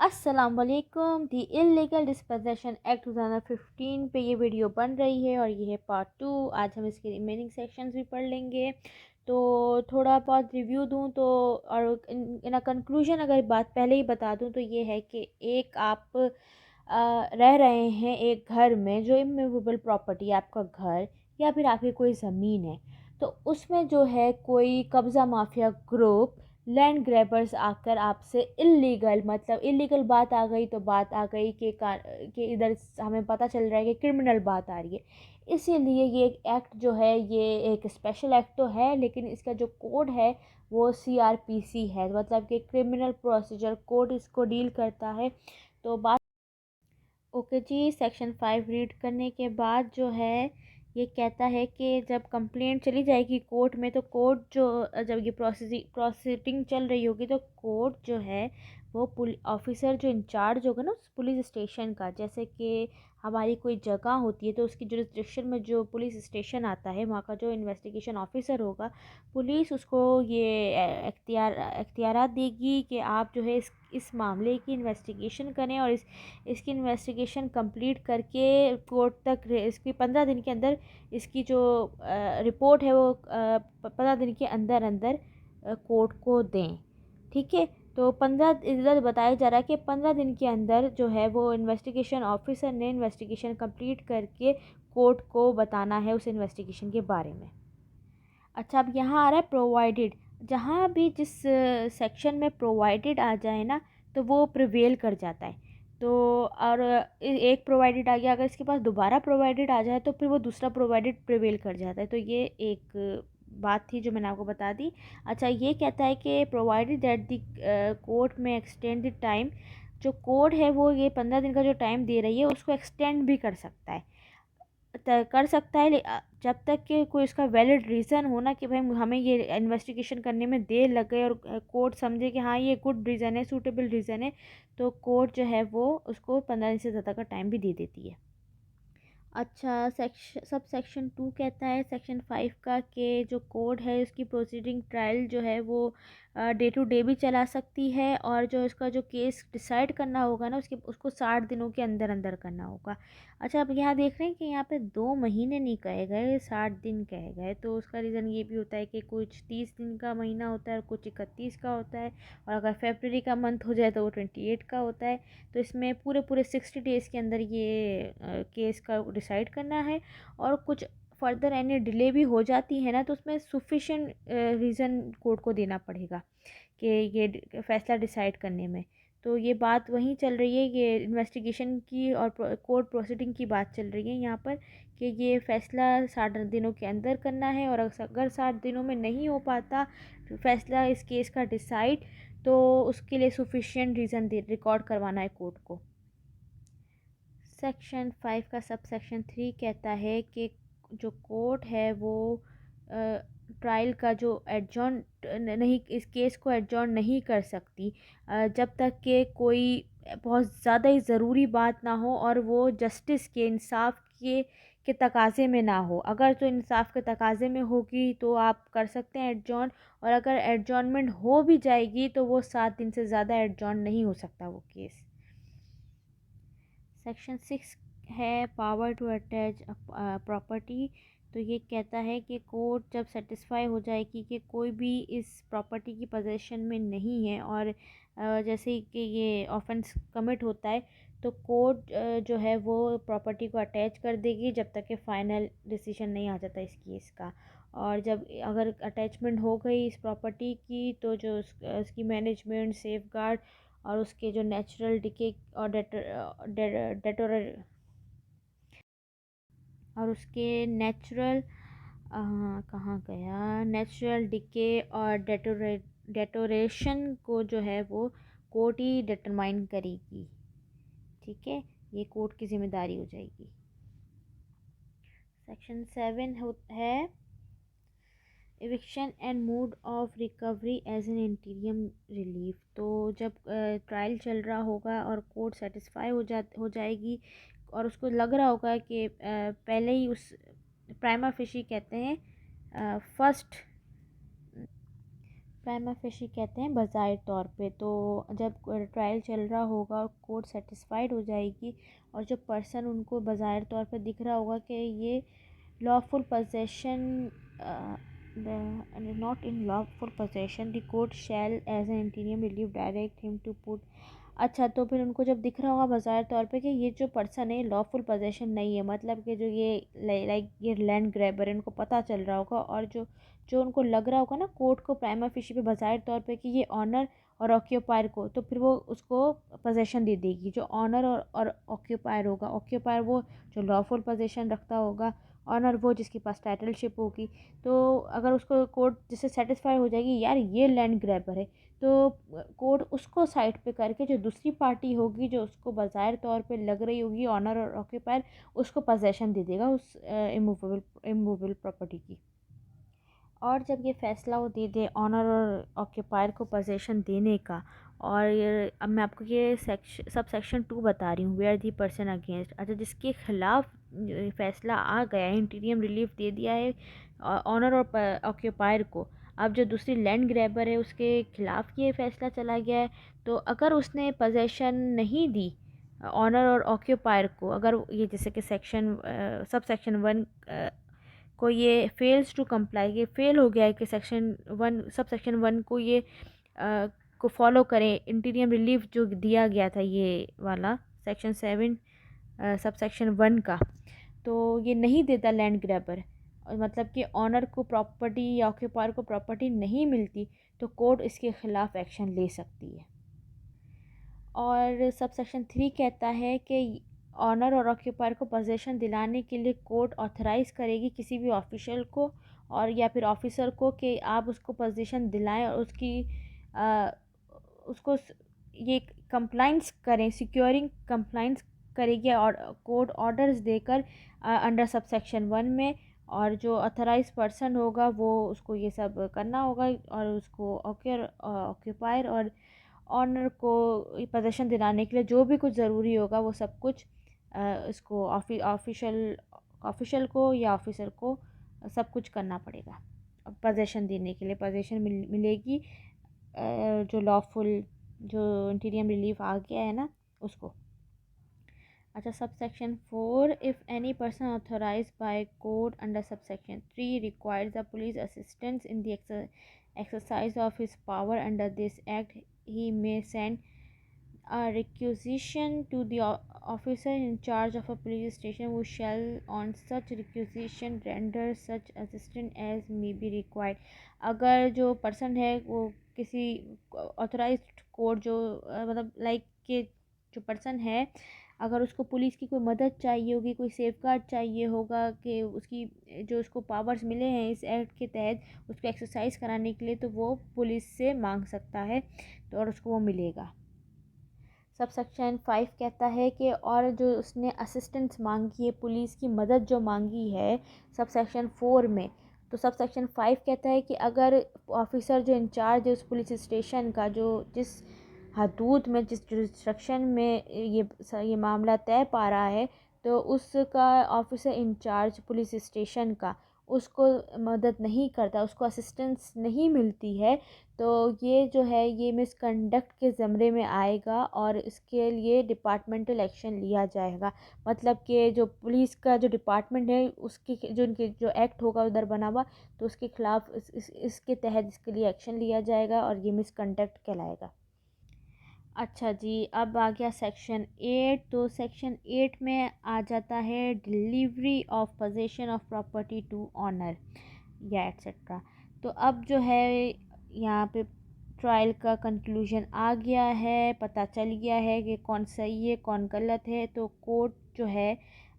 अस्सलाम वालेकुम। दी illegal dispossession act 2015 पे ये वीडियो बन रही है और ये है पार्ट 2। आज हम इसके रिमेनिंग सेक्शंस भी पढ़ लेंगे। तो थोड़ा बहुत रिव्यू दूँ तो और इन कंक्लूजन अगर बात पहले ही बता दूँ तो ये है कि एक आप रह रहे हैं एक घर में जो इमूवेबल प्रॉपर्टी आपका घर या फिर आपकी कोई ज़मीन है, तो उसमें जो है कोई कब्ज़ा माफिया ग्रुप लैंड ग्रैबर्स आकर आपसे इलीगल, मतलब इलीगल बात आ गई तो बात आ गई कि इधर हमें पता चल रहा है कि क्रिमिनल बात आ रही है। इसीलिए ये एक्ट जो है ये एक स्पेशल एक्ट तो है, लेकिन इसका जो कोड है वो CRPC है, मतलब कि क्रिमिनल प्रोसीजर कोड इसको डील करता है। तो बात ओके जी, सेक्शन 5 रीड करने के बाद जो है ये कहता है कि जब कंप्लेंट चली जाएगी कोर्ट में तो कोर्ट जो जब ये प्रोसीडिंग चल रही होगी तो कोर्ट जो है वो ऑफिसर जो इंचार्ज होगा ना उस पुलिस स्टेशन का, जैसे कि हमारी कोई जगह होती है तो उसकी जुरिस्डिक्शन में जो पुलिस स्टेशन आता है वहाँ का जो इन्वेस्टिगेशन ऑफिसर होगा, पुलिस उसको ये इख्तियारात देगी कि आप जो है इस मामले की इन्वेस्टिगेशन करें और इसकी इन्वेस्टिगेशन कंप्लीट करके कोर्ट तक इसकी 15 दिन के अंदर इसकी जो रिपोर्ट है वो 15 दिन के अंदर अंदर कोर्ट को दें। ठीक है, तो 15 इधर बताया जा रहा है कि 15 दिन के अंदर जो है वो इन्वेस्टिगेशन ऑफिसर ने इन्वेस्टिगेशन कंप्लीट करके कोर्ट को बताना है उस इन्वेस्टिगेशन के बारे में। अच्छा, अब यहाँ आ रहा है प्रोवाइडेड। जहाँ भी जिस सेक्शन में प्रोवाइडेड आ जाए ना तो वो प्रिवेल कर जाता है। तो और एक प्रोवाइडेड आ गया, अगर इसके पास दोबारा प्रोवाइडेड आ जाए तो फिर वो दूसरा प्रोवाइडेड प्रिवेल कर जाता है। तो ये एक बात थी जो मैंने आपको बता दी। अच्छा, ये कहता है कि प्रोवाइडेड दैट द कोर्ट में एक्सटेंड द टाइम, जो कोर्ट है वो ये 15 दिन का जो टाइम दे रही है उसको एक्सटेंड भी कर सकता है, कर सकता है जब तक कि कोई उसका वैलिड रीज़न हो ना कि भाई हमें ये इन्वेस्टिगेशन करने में देर लग गई और कोर्ट समझे कि हाँ ये गुड रीज़न है, सूटेबल रीज़न है, तो कोर्ट जो है वो उसको 15 दिन से ज़्यादा का टाइम भी दे देती है। अच्छा, सब सेक्शन 2 कहता है सेक्शन 5 का कि जो कोर्ट है उसकी प्रोसीडिंग ट्रायल जो है वो डे टू डे भी चला सकती है और जो इसका जो केस डिसाइड करना होगा ना उसको 60 दिनों के अंदर अंदर करना होगा। अच्छा, अब यहाँ देख रहे हैं कि यहाँ पे 2 महीने नहीं कहे गए, 60 दिन कहे गए। तो उसका रीज़न ये भी होता है कि कुछ 30 दिन का महीना होता है और कुछ 31 का होता है, और अगर फरवरी का मंथ हो जाए तो वो 28 का होता है। तो इसमें पूरे पूरे 60 डेज़ के अंदर ये केस का डिसाइड करना है, और कुछ फर्दर एनी डिले भी हो जाती है ना तो उसमें सफिशेंट रीज़न कोर्ट को देना पड़ेगा कि ये फ़ैसला डिसाइड करने में। तो ये बात वहीं चल रही है, ये इन्वेस्टिगेशन की और कोर्ट प्रोसीडिंग की बात चल रही है यहाँ पर कि ये फ़ैसला 60 दिनों के अंदर करना है, और अगर 60 दिनों में नहीं हो पाता फ़ैसला इस केस का डिसाइड, तो उसके लिए सफिशिएंट रीज़न रिकॉर्ड करवाना है कोर्ट को। सेक्शन 5 का सब सेक्शन 3 कहता है कि जो कोर्ट है वो ट्रायल का जो एडजॉर्न नहीं, इस केस को एडजॉर्न नहीं कर सकती जब तक कि कोई बहुत ज़्यादा ही ज़रूरी बात ना हो और वो जस्टिस के, इंसाफ के तकाज़े में ना हो। अगर तो इंसाफ के तकाज़े में होगी तो आप कर सकते हैं एडजॉर्न, और अगर एडजॉर्नमेंट हो भी जाएगी तो वो 7 दिन से ज़्यादा एडजॉर्न नहीं हो सकता वो केस। सेक्शन 6 है पावर टू अटैच प्रॉपर्टी। तो ये कहता है कि कोर्ट जब सेटिस्फाई हो जाएगी कि कोई भी इस प्रॉपर्टी की पोजीशन में नहीं है, और जैसे कि ये ऑफेंस कमिट होता है तो कोर्ट जो है वो प्रॉपर्टी को अटैच कर देगी जब तक कि फ़ाइनल डिसीजन नहीं आ जाता इस केस का। और जब अगर अटैचमेंट हो गई इस प्रॉपर्टी की तो जो उसकी मैनेजमेंट, सेफ गार्ड और उसके जो नेचुरल डिके और डेटोर और उसके नेचुरल कहाँ गया, नेचुरल डिके और डेटोरेशन को जो है वो कोर्ट ही डिटरमाइन करेगी। ठीक है, ये कोर्ट की जिम्मेदारी हो जाएगी। सेक्शन 7 है eviction and mode of recovery as an interim relief. तो जब ट्रायल चल रहा होगा और कोर्ट सेटिस्फाई हो जाएगी और उसको लग रहा होगा कि पहले ही उस प्राइमा फेशी कहते हैं फर्स्ट प्राइमा फेशी कहते हैं बज़ाहिर तौर पे। तो जब ट्रायल चल रहा होगा और कोर्ट सेटिस्फाइड हो जाएगी और जो पर्सन उनको बज़ाहिर तौर पे दिख रहा होगा कि ये lawful possession not in lawful possession, the court shall as an interim relief direct him to put. अच्छा, तो फिर उनको जब दिख रहा होगा बाज़ाहिर तौर पे कि ये जो पर्सन है लॉफुल पोजेशन नहीं है, मतलब कि जो ये लाइक ये लैंड ग्रैबर है, इनको पता चल रहा होगा और जो जो उनको लग रहा होगा ना कोर्ट को प्राइमा फेशी पे बाज़ाहिर तौर पे कि ये ऑनर और ऑक्यूपायर को, तो फिर वो उसको पोजेशन दे देगी। जो ऑनर और ऑक्यूपायर होगा, ऑक्यूपायर वो जो लॉफुल पोजेशन रखता होगा, ऑनर वो जिसके पास टाइटलशिप होगी। तो अगर उसको कोर्ट जिससे सेटिस्फाई हो जाएगी यार ये लैंड ग्रैबर है, तो कोर्ट उसको साइड पे करके जो दूसरी पार्टी होगी जो उसको बाज़ाहिर तौर पे लग रही होगी ऑनर और ऑक्यूपायर, उसको पोजेशन दे देगा उस इमूवेबल प्रॉपर्टी की। और जब ये फ़ैसला वो दे दे ऑनर और ऑक्यूपायर को पोजेशन देने का, और अब मैं आपको ये सब सेक्शन 2 बता रही हूँ, वेयर दी पर्सन अगेंस्ट। अच्छा, जिसके ख़िलाफ़ फ़ैसला आ गया है, इंटीरियम रिलीफ दे दिया है ऑनर और ऑक्यूपायर को, अब जो दूसरी लैंड ग्रैबर है उसके ख़िलाफ़ ये फ़ैसला चला गया है, तो अगर उसने पोजेशन नहीं दी ऑनर और ऑक्यूपायर को, अगर ये जैसे कि सेक्शन सब सेक्शन 1 को ये फेल्स टू कंप्लाई, ये फेल हो गया है कि सेक्शन 1 सब सेक्शन 1 को ये को फॉलो करें, इंटीरियम रिलीफ जो दिया गया था ये वाला सेक्शन 7 सब सेक्शन 1 का, तो ये नहीं देता लैंड ग्रैबर, और मतलब कि ऑनर को प्रॉपर्टी या ऑक्यूपायर को प्रॉपर्टी नहीं मिलती, तो कोर्ट इसके ख़िलाफ़ एक्शन ले सकती है। और सब सेक्शन 3 कहता है कि ऑनर और ऑक्यूपायर को पोजेशन दिलाने के लिए कोर्ट ऑथराइज़ करेगी किसी भी ऑफिशियल को और या फिर ऑफिसर को कि आप उसको पोजीशन दिलाएं और आ, उसको ये कंप्लाइंस करें, सिक्योरिंग कंप्लाइंस करेगी और कोर्ट ऑर्डर्स देकर अंडर सब सेक्शन 1 में, और जो ऑथराइज पर्सन होगा वो उसको ये सब करना होगा और उसको ऑक्यूपायर और ऑनर को पोजीशन दिलाने के लिए जो भी कुछ ज़रूरी होगा वो सब कुछ इसको ऑफिशियल को या ऑफिसर को सब कुछ करना पड़ेगा पोजीशन देने के लिए। पोजीशन मिलेगी जो लॉफुल जो इंटीरियम रिलीफ आ गया है ना उसको। अच्छा, sub section 4, if any person authorise by court under sub section 3 requires the police assistance in the exercise of his power under this act, he may send a requisition to the officer in charge of a police station, who shall on such requisition render such assistance as may be required। अगर जो person है वो किसी authorised court जो मतलब like के जो person है, अगर उसको पुलिस की कोई मदद चाहिए होगी, कोई सेफ गार्ड चाहिए होगा कि उसकी जो उसको पावर्स मिले हैं इस एक्ट के तहत उसको एक्सरसाइज कराने के लिए, तो वो पुलिस से मांग सकता है तो और उसको वो मिलेगा। सब सेक्शन 5 कहता है कि और जो उसने असिस्टेंस मांगी है, पुलिस की मदद जो मांगी है सब सेक्शन 4 में, तो सब सेक्शन 5 कहता है कि अगर ऑफिसर जो इंचार्ज है उस पुलिस स्टेशन का, जो जिस हदूद में जिस जुरिस्डिक्शन में ये मामला तय पा रहा है, तो उसका ऑफिसर इंचार्ज पुलिस स्टेशन का उसको मदद नहीं करता, उसको असिस्टेंस नहीं मिलती है, तो ये जो है ये मिसकंडक्ट के ज़मरे में आएगा और इसके लिए डिपार्टमेंटल एक्शन लिया जाएगा। मतलब कि जो पुलिस का जो डिपार्टमेंट है उसकी जो इनके जो एक्ट होगा उधर बना हुआ, तो उसके ख़िलाफ़ इसके तहत इसके लिए एक्शन लिया जाएगा और ये मिसकंडक्ट कहलाएगा। अच्छा जी, अब आ गया सेक्शन 8। तो सेक्शन 8 में आ जाता है delivery of possession of property to owner या एट्सेट्रा। तो अब जो है यहाँ पे ट्रायल का कंक्लूजन आ गया है, पता चल गया है कि कौन सही है कौन गलत है। तो कोर्ट जो है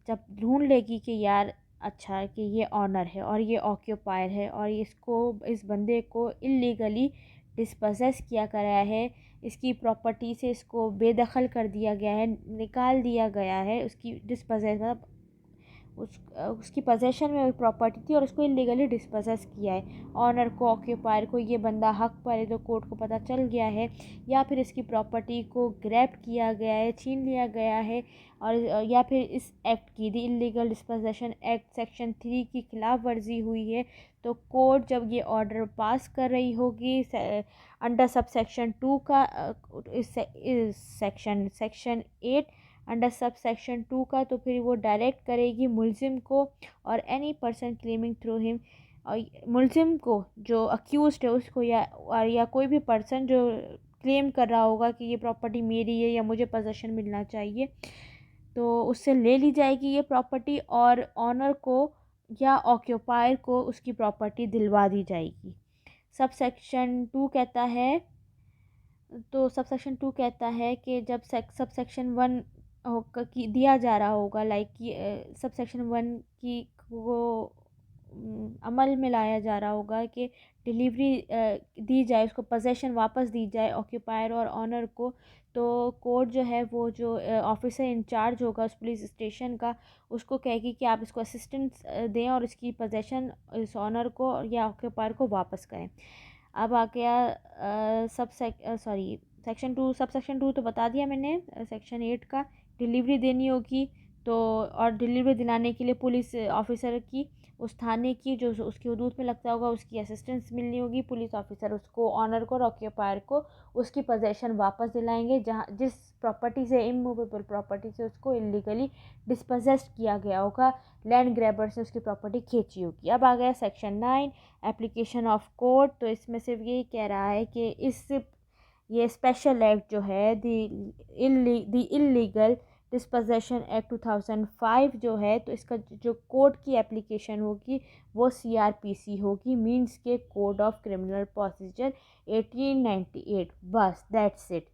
जब ढूंढ लेगी कि यार अच्छा कि ये ऑनर है और ये ऑक्यूपायर है और इसको इस बंदे को इलीगली डिस्पोजेस किया गया है, इसकी प्रॉपर्टी से इसको बेदखल कर दिया गया है, निकाल दिया गया है, उसकी डिस्पोजेस मतलब उसकी पोजेशन में प्रॉपर्टी थी और उसको इलीगली डिस्पोजेस किया है। ऑनर को, ऑक्यूपायर को ये बंदा हक पर है तो कोर्ट को पता चल गया है, या फिर इसकी प्रॉपर्टी को ग्रैब किया गया है, छीन लिया गया है, और या फिर इस एक्ट की, दी इलीगल डिस्पोजेशन एक्ट सेक्शन 3 की खिलाफ वर्जी हुई है, तो कोर्ट जब ये ऑर्डर पास कर रही होगी अंडर सब सेक्शन 2 का, इस सेक्शन 8 अंडर सब सेक्शन 2 का, तो फिर वो डायरेक्ट करेगी मुलजिम को और any person claiming through him, और मुलजिम को जो अक्यूज्ड है उसको, या कोई भी पर्सन जो क्लेम कर रहा होगा कि ये प्रॉपर्टी मेरी है या मुझे पोजेशन मिलना चाहिए, तो उससे ले ली जाएगी ये प्रॉपर्टी और ऑनर को या ऑक्यूपायर को उसकी प्रॉपर्टी दिलवा दी जाएगी। सब सेक्शन 2 कहता है, तो सब सेक्शन 2 कहता है कि जब सब सेक्शन 1 की दिया जा रहा होगा, लाइक कि सब सेक्शन 1 की वो अमल में लाया जा रहा होगा कि डिलीवरी दी जाए, उसको पोजेशन वापस दी जाए ऑक्यूपायर और ऑनर को, तो कोर्ट जो है वो जो ऑफिसर इंचार्ज होगा उस पुलिस स्टेशन का, उसको कहेगी कि आप इसको असिस्टेंस दें और इसकी पोजेशन इस ऑनर को या ऑक्यूपायर को वापस करें। अब आ गया सेक्शन 2। सब सेक्शन 2 तो बता दिया मैंने। सेक्शन 8 का डिलीवरी देनी होगी, तो और डिलीवरी दिलाने के लिए पुलिस ऑफिसर की, उस थाने की जो उसकी हदूद में लगता होगा, उसकी असिस्टेंस मिलनी होगी। पुलिस ऑफिसर उसको, ऑनर को और ऑक्यूपायर को उसकी पोजेशन वापस दिलाएंगे, जहाँ जिस प्रॉपर्टी से, इमूवेबल प्रॉपर्टी से उसको इलीगली डिस्पोजेस्ड किया गया होगा, लैंड ग्रैबर से उसकी प्रॉपर्टी खींची होगी। अब आ गया सेक्शन 9 एप्लीकेशन ऑफ कोर्ट। तो इसमें सिर्फ यही कह रहा है कि ये स्पेशल एक्ट जो है, द इलीगल डिस्पोजेशन एक्ट 2005 जो है, तो इसका जो कोर्ट की एप्लीकेशन होगी वो CRPC होगी, मीन्स के कोड ऑफ क्रिमिनल प्रोसीजर 1898। बस दैट्स इट।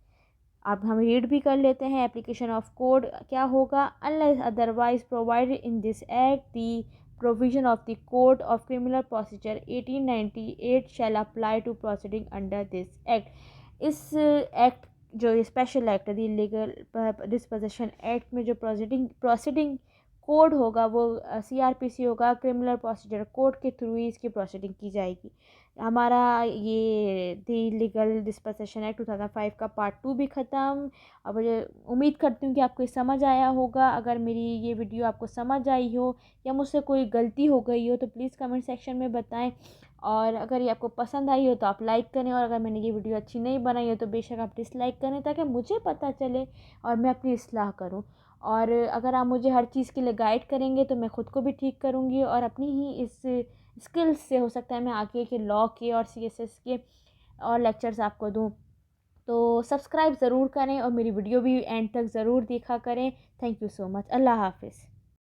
अब हम रीड भी कर लेते हैं। एप्लीकेशन ऑफ कोड क्या होगा? Unless otherwise provided in this act the provision of the code of criminal procedure 1898 shall apply to proceeding under this act. इस एक्ट, जो ये स्पेशल एक्ट है, इलीगल डिस्पोजेशन एक्ट में जो प्रोसीडिंग कोड होगा वो CRPC होगा, क्रिमिनल प्रोसीजर कोड के थ्रू ही इसकी प्रोसीडिंग की जाएगी। हमारा ये द लीगल डिस्पोजेशन एक्ट 2005 का पार्ट 2 भी ख़त्म। अब मुझे उम्मीद करती हूँ कि आपको ये समझ आया होगा। अगर मेरी ये वीडियो आपको समझ आई हो या मुझसे कोई गलती हो गई हो तो प्लीज़ कमेंट सेक्शन में बताएं, और अगर ये आपको पसंद आई हो तो आप लाइक करें, और अगर मैंने ये वीडियो अच्छी नहीं बनाई हो तो बेशक आप डिसलाइक करें, ताकि मुझे पता चले और मैं अपनी इस्लाह करूँ। और अगर आप मुझे हर चीज़ के लिए गाइड करेंगे तो मैं ख़ुद को भी ठीक करूँगी, और अपनी ही इस स्किल्स से हो सकता है मैं आगे के लॉ के और CSS के और लेक्चर्स आपको दूँ। तो सब्सक्राइब ज़रूर करें और मेरी वीडियो भी एंड तक ज़रूर देखा करें। Thank you so much. अल्लाह हाफ़िज़।